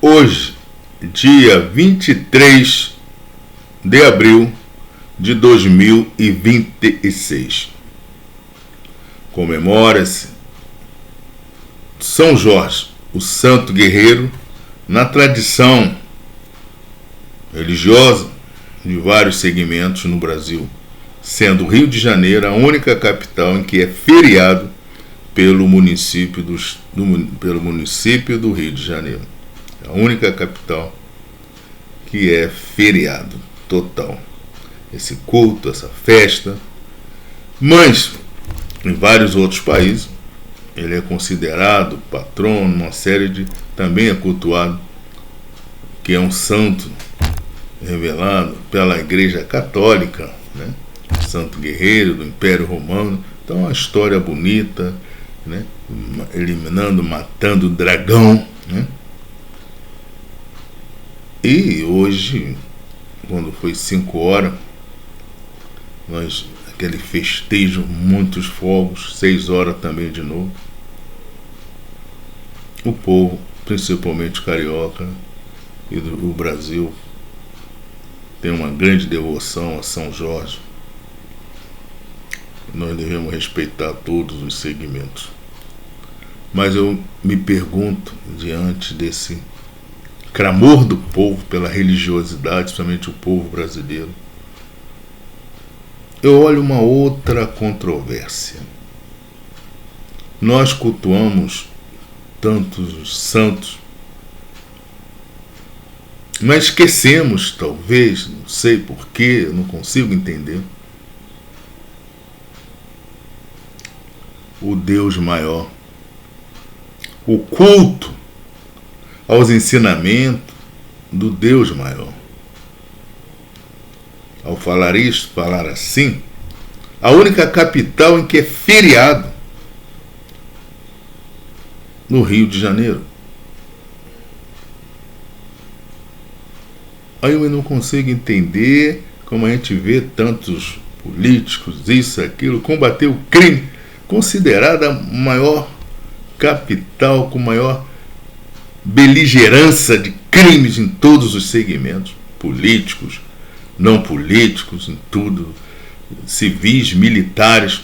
Hoje, dia 23 de abril de 2026, comemora-se São Jorge, o santo guerreiro, na tradição religiosa de vários segmentos no Brasil, sendo o Rio de Janeiro a única capital em que é feriado pelo município do Rio de Janeiro. A única capital que é feriado total. Esse culto, essa festa. Mas, em vários outros países, ele é considerado patrono, uma série de... Também é cultuado, que é um santo revelado pela Igreja Católica, né? Santo guerreiro do Império Romano. Então, uma história bonita, né? Eliminando, matando o dragão, né? E hoje, quando foi 5 horas, aquele festejo, muitos fogos, 6 horas também de novo. O povo, principalmente carioca e do Brasil, tem uma grande devoção a São Jorge. Nós devemos respeitar todos os segmentos. Mas eu me pergunto, diante desse clamor do povo pela religiosidade, principalmente o povo brasileiro, eu olho uma outra controvérsia. Nós cultuamos tantos santos, mas esquecemos, talvez, não sei porquê, não consigo entender, o Deus maior, o culto aos ensinamentos do Deus maior. Ao falar isso, falar assim, a única capital em que é feriado no Rio de Janeiro. Aí eu não consigo entender como a gente vê tantos políticos, isso, aquilo, combater o crime, considerada a maior capital com maior beligerância de crimes em todos os segmentos, políticos, não políticos, em tudo, civis, militares.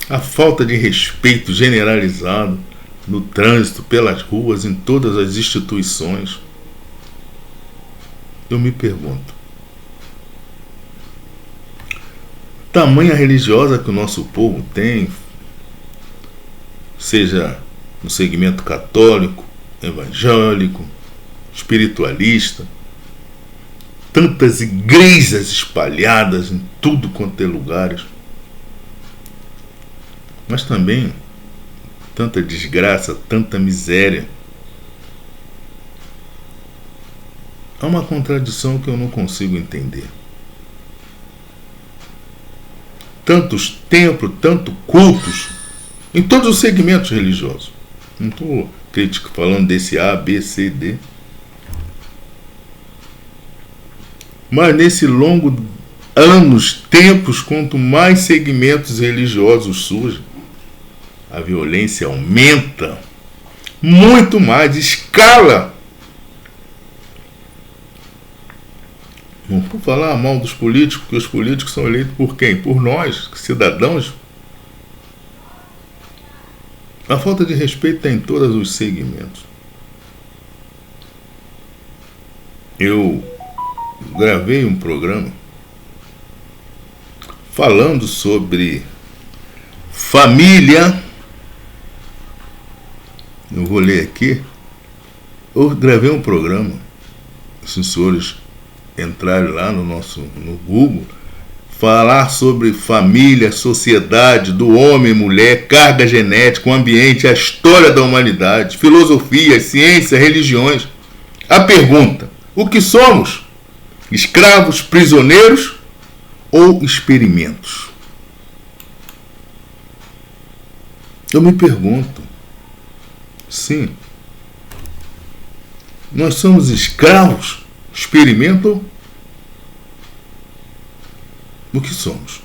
A falta de respeito generalizado no trânsito, pelas ruas, em todas as instituições. Eu me pergunto, tamanha religiosa que o nosso povo tem, seja no segmento católico, evangélico, espiritualista, tantas igrejas espalhadas em tudo quanto é lugares, mas também tanta desgraça, tanta miséria. Há uma contradição que eu não consigo entender. Tantos templos, tantos cultos, em todos os segmentos religiosos. Não estou falando desse A, B, C, D. Mas nesse longo anos, tempos, quanto mais segmentos religiosos surgem, a violência aumenta muito mais, escala. Não vou falar mal dos políticos, porque os políticos são eleitos por quem? Por nós, cidadãos. A falta de respeito está em todos os segmentos. Eu gravei um programa falando sobre família. Eu vou ler aqui. Eu gravei um programa. Se os senhores entrarem lá no Google, falar sobre família, sociedade, do homem, mulher, carga genética, o ambiente, a história da humanidade, filosofia, ciência, religiões. A pergunta: o que somos? Escravos, prisioneiros ou experimentos? Eu me pergunto. Sim. Nós somos escravos, experimento. O que somos?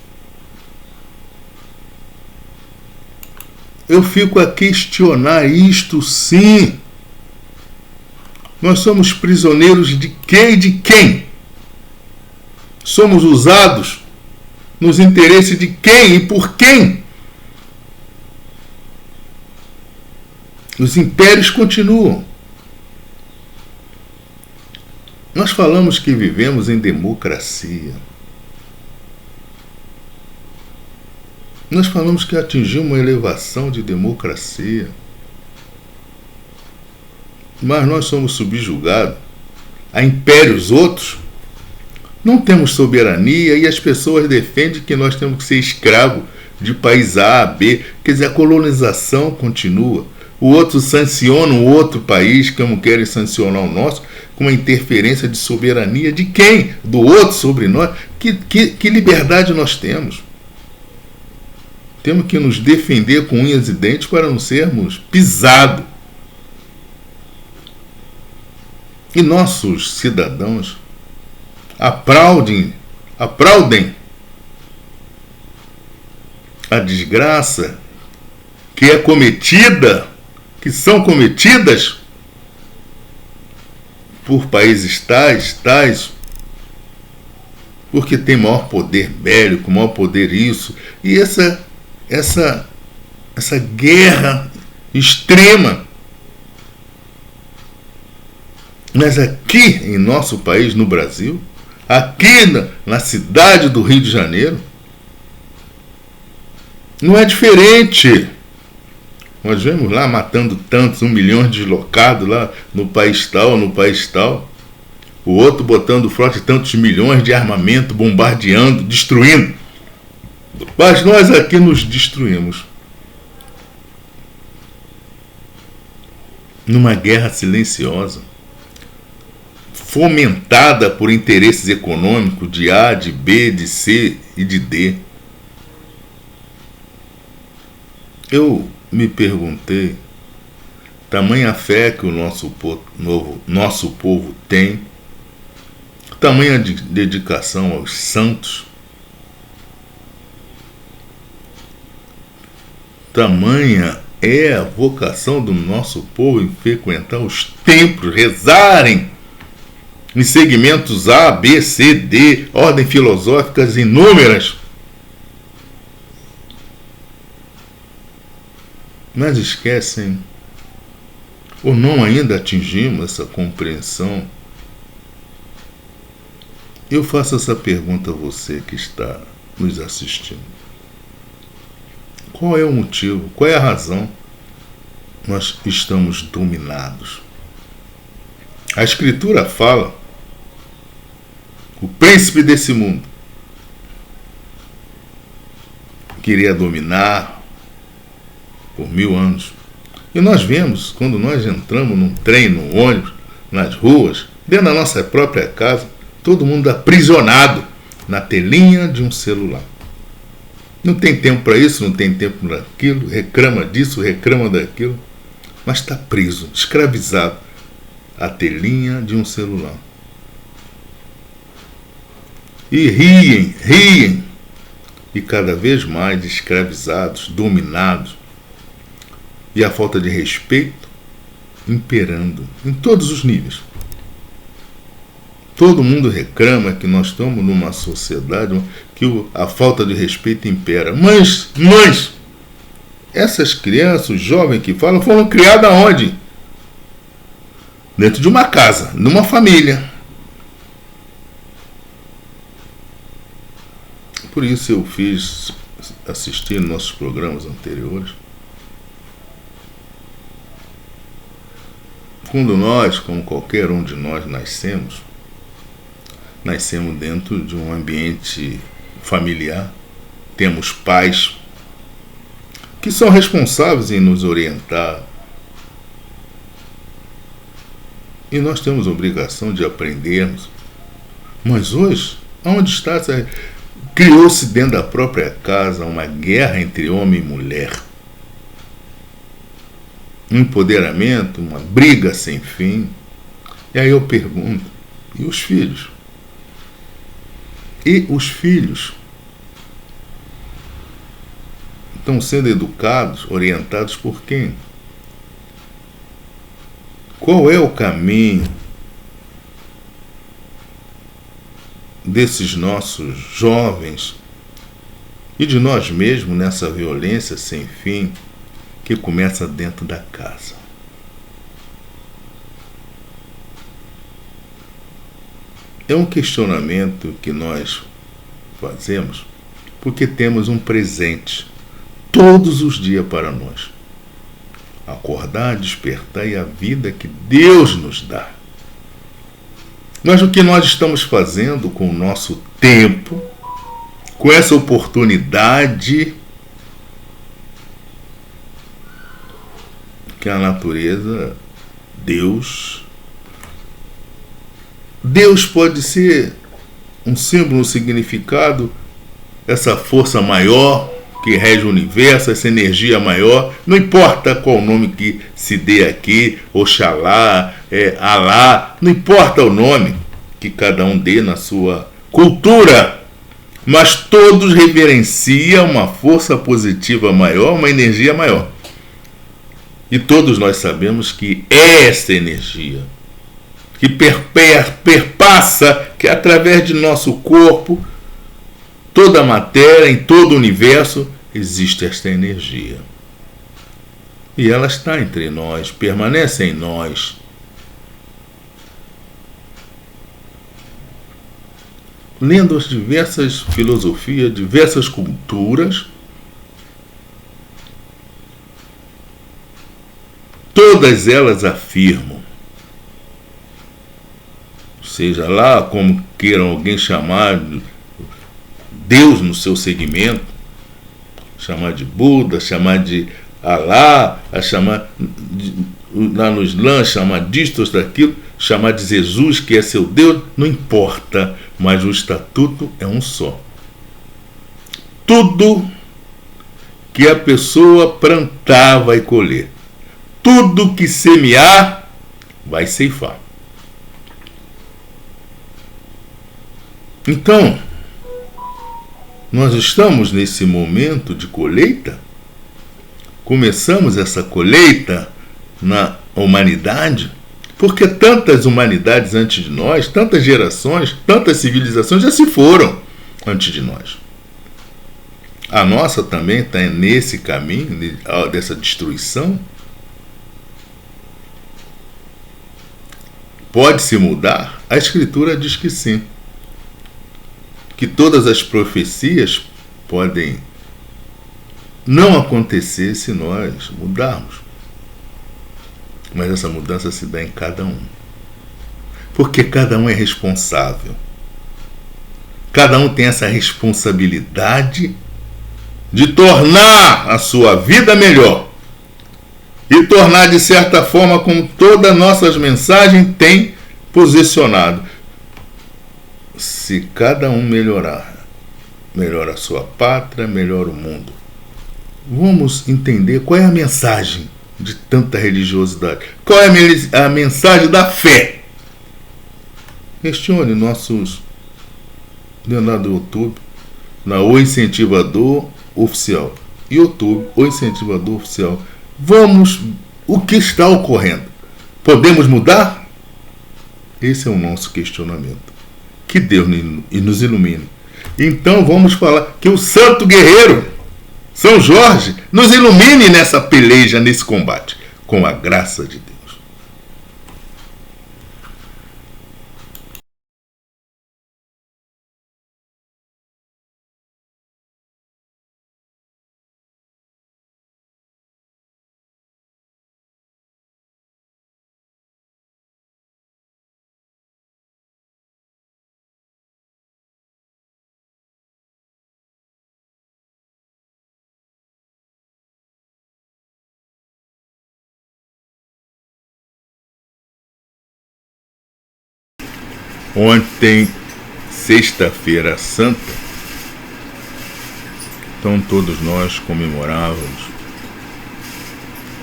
Eu fico a questionar isto, sim. Nós somos prisioneiros de quê e de quem? Somos usados nos interesses de quem e por quem? Os impérios continuam. Nós falamos que vivemos em democracia. Nós falamos que atingimos uma elevação de democracia. Mas nós somos subjugados a impérios outros. Não temos soberania e as pessoas defendem que nós temos que ser escravos de país A, B. Quer dizer, a colonização continua. O outro sanciona o outro país, como querem sancionar o nosso, com uma interferência de soberania de quem? Do outro sobre nós. Que liberdade nós temos? Temos que nos defender com unhas e dentes para não sermos pisados. E nossos cidadãos aplaudem a desgraça que é cometida, que são cometidas por países tais, porque tem maior poder bélico, maior poder isso, e essa guerra extrema. Mas aqui em nosso país, no Brasil, aqui na cidade do Rio de Janeiro, não é diferente. Nós vemos lá matando tantos, 1 milhão de deslocados lá no país tal. O outro botando frota de tantos milhões de armamento, bombardeando, destruindo. Mas nós aqui nos destruímos. Numa guerra silenciosa, fomentada por interesses econômicos de A, de B, de C e de D. Eu me perguntei, tamanha fé que o nosso povo tem, tamanha dedicação aos santos, tamanha é a vocação do nosso povo em frequentar os templos, rezarem em segmentos A, B, C, D, ordens filosóficas inúmeras. Mas esquecem, ou não ainda atingimos essa compreensão. Eu faço essa pergunta a você que está nos assistindo. Qual é o motivo, qual é a razão nós estamos dominados? A Escritura fala, o príncipe desse mundo queria dominar por 1000 anos. E nós vemos, quando nós entramos num trem, num ônibus, nas ruas, dentro da nossa própria casa, todo mundo aprisionado na telinha de um celular. Não tem tempo para isso, não tem tempo para aquilo, reclama disso, reclama daquilo, mas está preso, escravizado à telinha de um celular. E riem, e cada vez mais escravizados, dominados, e a falta de respeito imperando em todos os níveis. Todo mundo reclama que nós estamos numa sociedade que a falta de respeito impera. Mas, essas crianças, os jovens que falam, foram criados aonde? Dentro de uma casa, numa família. Por isso eu fiz, assistindo nossos programas anteriores, quando nós, como qualquer um de nós, nascemos dentro de um ambiente familiar, temos pais que são responsáveis em nos orientar, e nós temos a obrigação de aprendermos. Mas hoje, onde está? Criou-se dentro da própria casa uma guerra entre homem e mulher. Um empoderamento, uma briga sem fim. E aí eu pergunto, e os filhos? E os filhos estão sendo educados, orientados por quem? Qual é o caminho desses nossos jovens e de nós mesmos nessa violência sem fim que começa dentro da casa? É um questionamento que nós fazemos porque temos um presente todos os dias para nós. Acordar, despertar e a vida que Deus nos dá. Mas o que nós estamos fazendo com o nosso tempo, com essa oportunidade que a natureza, Deus pode ser um símbolo, um significado, essa força maior que rege o universo, essa energia maior, não importa qual nome que se dê aqui, Oxalá, Alá, não importa o nome que cada um dê na sua cultura, mas todos reverenciam uma força positiva maior, uma energia maior. E todos nós sabemos que é essa energia que perpassa, que através de nosso corpo, toda a matéria, em todo o universo, existe esta energia. E ela está entre nós, permanece em nós. Lendo as diversas filosofias, diversas culturas, todas elas afirmam, seja lá como queiram alguém chamar Deus no seu segmento, chamar de Buda, chamar de Alá, chamar lá no Islã, chamar disto ou daquilo, chamar de Jesus, que é seu Deus, não importa, mas o estatuto é um só. Tudo que a pessoa plantar vai colher. Tudo que semear vai ceifar. Então, nós estamos nesse momento de colheita. Começamos essa colheita na humanidade, porque tantas humanidades antes de nós, tantas gerações, tantas civilizações já se foram antes de nós. A nossa também está nesse caminho dessa destruição. Pode se mudar? A Escritura diz que sim. Que todas as profecias podem não acontecer se nós mudarmos. Mas essa mudança se dá em cada um. Porque cada um é responsável. Cada um tem essa responsabilidade de tornar a sua vida melhor. E tornar de certa forma como todas as nossas mensagens têm posicionado. Se cada um melhorar, melhora a sua pátria, melhora o mundo. Vamos entender qual é a mensagem de tanta religiosidade. Qual é a mensagem da fé? Questione nossos lá do YouTube, na O Incentivador Oficial. YouTube, O Incentivador Oficial. Vamos, o que está ocorrendo? Podemos mudar? Esse é o nosso questionamento. Que Deus nos ilumine. Então vamos falar que o santo guerreiro, São Jorge, nos ilumine nessa peleja, nesse combate, com a graça de Deus. Ontem, sexta-feira santa, então todos nós comemorávamos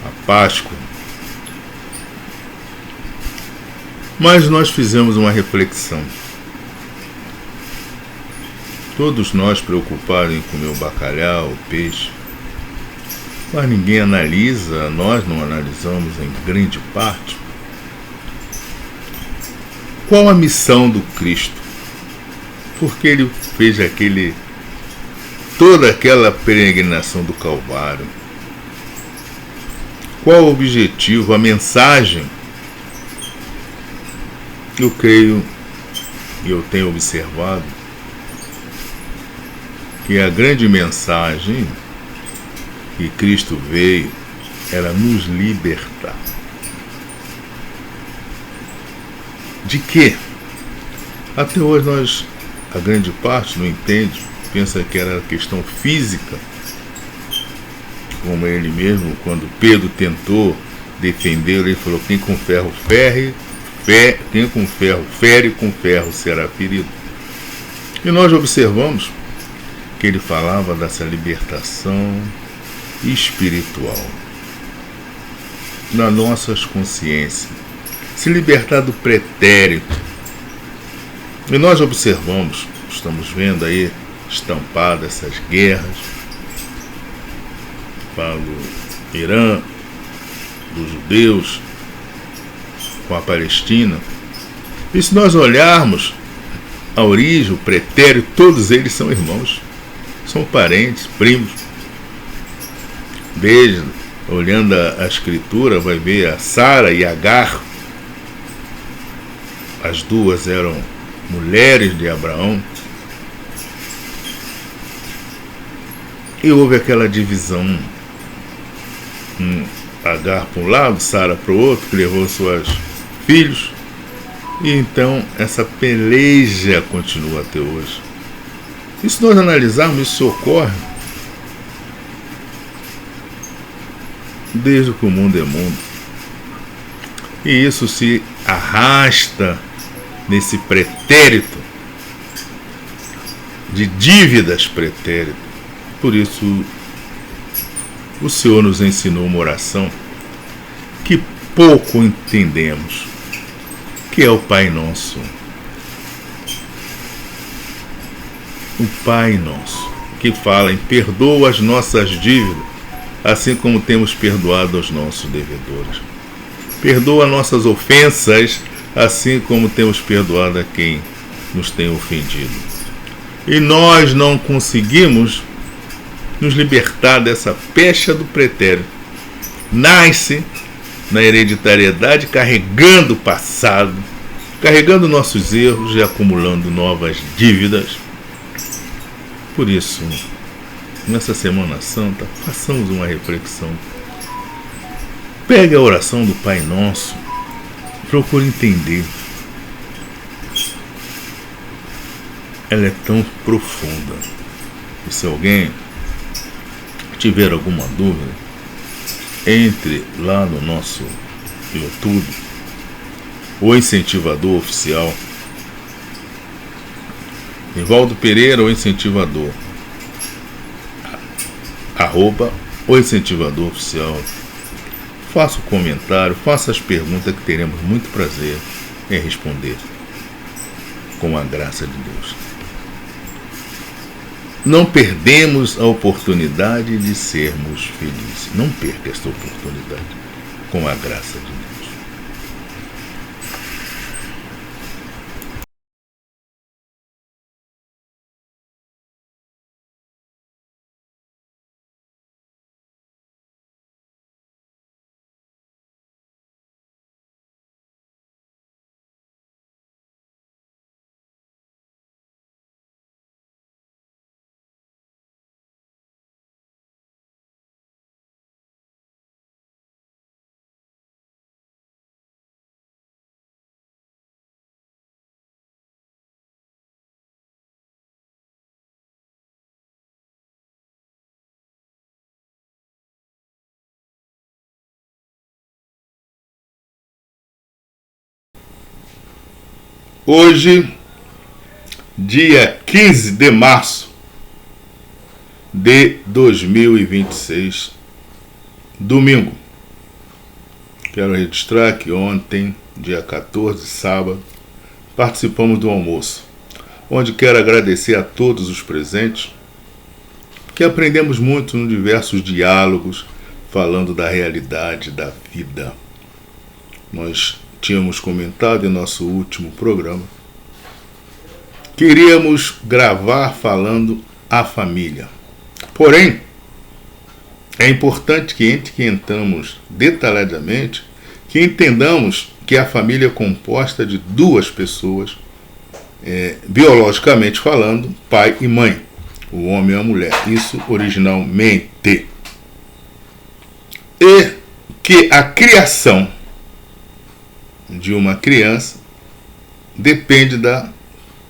a Páscoa, mas nós fizemos uma reflexão. Todos nós preocupados em comer o bacalhau, o peixe, mas ninguém analisa, nós não analisamos em grande parte qual a missão do Cristo? Por que ele fez toda aquela peregrinação do Calvário? Qual o objetivo, a mensagem? Eu creio, e eu tenho observado, que a grande mensagem que Cristo veio era nos libertar. De quê? Até hoje a grande parte não entende, pensa que era questão física, como ele mesmo, quando Pedro tentou defendê-lo, ele falou: quem com ferro fere, com ferro será ferido. E nós observamos que ele falava dessa libertação espiritual nas nossas consciências, se libertar do pretérito. E nós observamos, estamos vendo aí estampadas essas guerras para o Irã, dos judeus com a Palestina. E se nós olharmos a origem, o pretérito, todos eles são irmãos, são parentes, primos. Desde, olhando a escritura, vai ver a Sara e Agar, as duas eram mulheres de Abraão. E houve aquela divisão, Agar para um lado, Sara para o outro, que levou seus filhos. E então essa peleja continua até hoje. E se nós analisarmos, isso ocorre desde que o mundo é mundo. E isso se arrasta nesse pretérito de dívidas pretérito. Por isso o Senhor nos ensinou uma oração que pouco entendemos, que é o Pai Nosso. O Pai Nosso, que fala em perdoa as nossas dívidas, assim como temos perdoado aos nossos devedores. Perdoa nossas ofensas, assim como temos perdoado a quem nos tem ofendido. E nós não conseguimos nos libertar dessa pecha do pretérito. Nasce na hereditariedade, carregando o passado, carregando nossos erros e acumulando novas dívidas. Por isso, nessa Semana Santa, façamos uma reflexão. Pegue a oração do Pai Nosso, procure entender. Ela é tão profunda. E se alguém tiver alguma dúvida, entre lá no nosso YouTube, o Incentivador Oficial, Nivaldo Pereira, o Incentivador, @o Incentivador Oficial. Faça o comentário, faça as perguntas que teremos muito prazer em responder, com a graça de Deus. Não perdemos a oportunidade de sermos felizes. Não perca esta oportunidade, com a graça de Deus. Hoje, dia 15 de março de 2026, domingo. Quero registrar que ontem, dia 14, sábado, participamos do almoço, onde quero agradecer a todos os presentes, que aprendemos muito em diversos diálogos, falando da realidade da vida. Nós tínhamos comentado em nosso último programa, queríamos gravar falando a família. Porém, é importante que entramos detalhadamente, que entendamos que a família é composta de duas pessoas, biologicamente falando, pai e mãe, o homem e a mulher, isso originalmente. E que a criação de uma criança depende do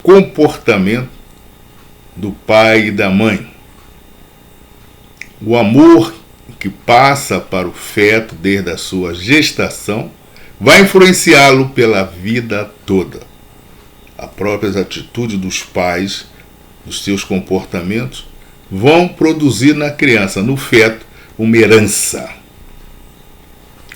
comportamento do pai e da mãe. O amor que passa para o feto desde a sua gestação vai influenciá-lo pela vida toda. As próprias atitudes dos pais, dos seus comportamentos, vão produzir na criança, no feto, uma herança.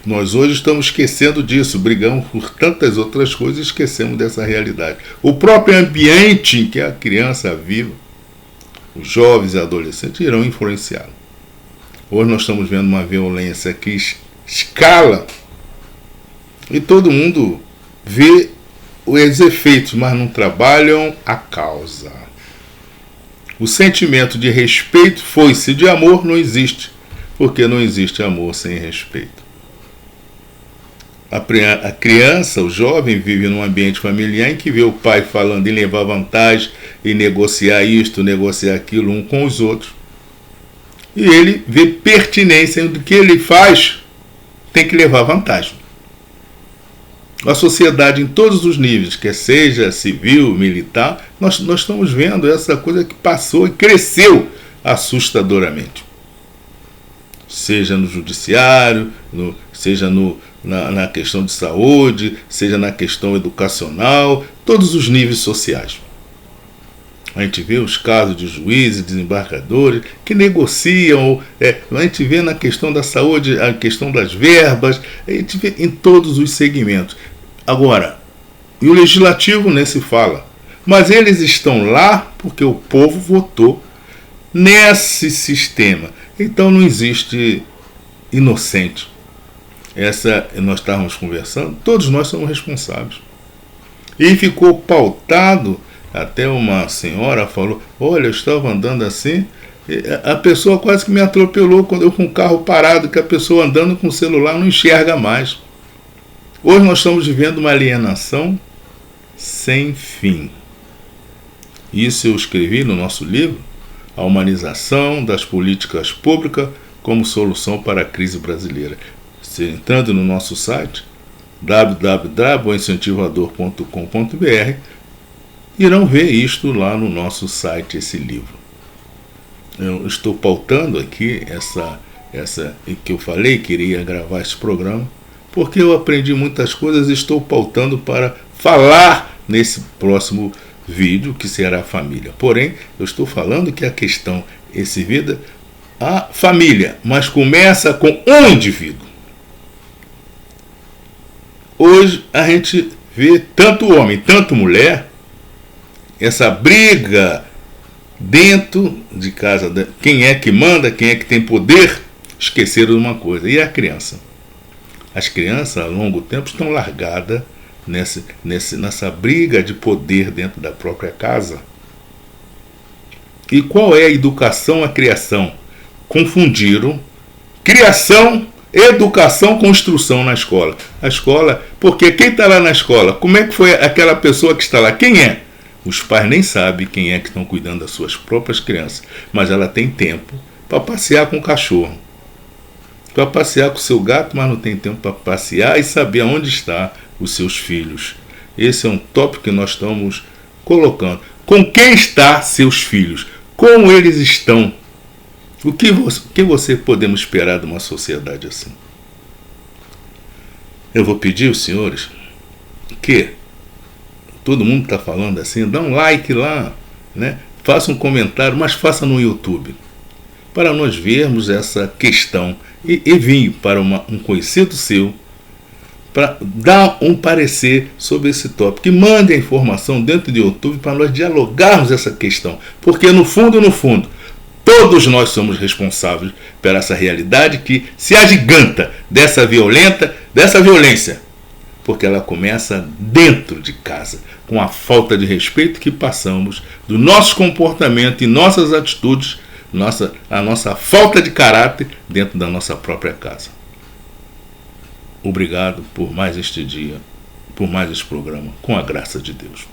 Nós hoje estamos esquecendo disso, brigamos por tantas outras coisas e esquecemos dessa realidade. O próprio ambiente em que a criança vive, os jovens e adolescentes irão influenciá-lo. Hoje nós estamos vendo uma violência que escala e todo mundo vê os efeitos, mas não trabalham a causa. O sentimento de respeito, foice de amor, não existe, porque não existe amor sem respeito. A criança, o jovem, vive num ambiente familiar em que vê o pai falando em levar vantagem, em negociar isto, negociar aquilo um com os outros. E ele vê pertinência do que ele faz, tem que levar vantagem. A sociedade em todos os níveis, quer seja civil, militar, nós estamos vendo essa coisa que passou e cresceu assustadoramente. Seja no judiciário, seja na questão de saúde, seja na questão educacional, todos os níveis sociais. A gente vê os casos de juízes, desembargadores que negociam, a gente vê na questão da saúde, a questão das verbas, a gente vê em todos os segmentos. Agora, e o legislativo nem se fala, mas eles estão lá porque o povo votou nesse sistema. Então não existe inocente. Nós estávamos conversando, todos nós somos responsáveis. E ficou pautado, até uma senhora falou, olha, eu estava andando assim, a pessoa quase que me atropelou quando eu com o carro parado, que a pessoa andando com o celular não enxerga mais. Hoje nós estamos vivendo uma alienação sem fim. Isso eu escrevi no nosso livro, A Humanização das Políticas Públicas como Solução para a Crise Brasileira. Entrando no nosso site, www.boincentivador.com.br, irão ver isto lá no nosso site, esse livro. Eu estou pautando aqui essa que eu falei que iria gravar esse programa, porque eu aprendi muitas coisas e estou pautando para falar nesse próximo vídeo, que será a família. Porém, eu estou falando que a questão, a família, mas começa com um indivíduo. Hoje a gente vê tanto homem, tanto mulher, essa briga dentro de casa, quem é que manda, quem é que tem poder, esqueceram de uma coisa, e a criança. As crianças, ao longo do tempo, estão largadas nessa briga de poder dentro da própria casa. E qual é a educação, a criação? Confundiram criação, educação com instrução na escola. A escola, porque quem está lá na escola, como é que foi aquela pessoa que está lá? Quem é? Os pais nem sabem quem é que estão cuidando das suas próprias crianças, mas ela tem tempo para passear com o cachorro, para passear com o seu gato, mas não tem tempo para passear e saber aonde estão os seus filhos. Esse é um tópico que nós estamos colocando. Com quem estão seus filhos? Como eles estão? O que você podemos esperar de uma sociedade assim? Eu vou pedir aos senhores que todo mundo está falando assim, dá um like lá, né? Faça um comentário, mas faça no YouTube, para nós vermos essa questão e envie para um conhecido seu para dar um parecer sobre esse tópico. E mande a informação dentro do YouTube para nós dialogarmos essa questão, porque no fundo, todos nós somos responsáveis por essa realidade que se agiganta dessa violência, porque ela começa dentro de casa, com a falta de respeito que passamos do nosso comportamento e nossas atitudes, a nossa falta de caráter dentro da nossa própria casa. Obrigado por mais este dia, por mais este programa, com a graça de Deus.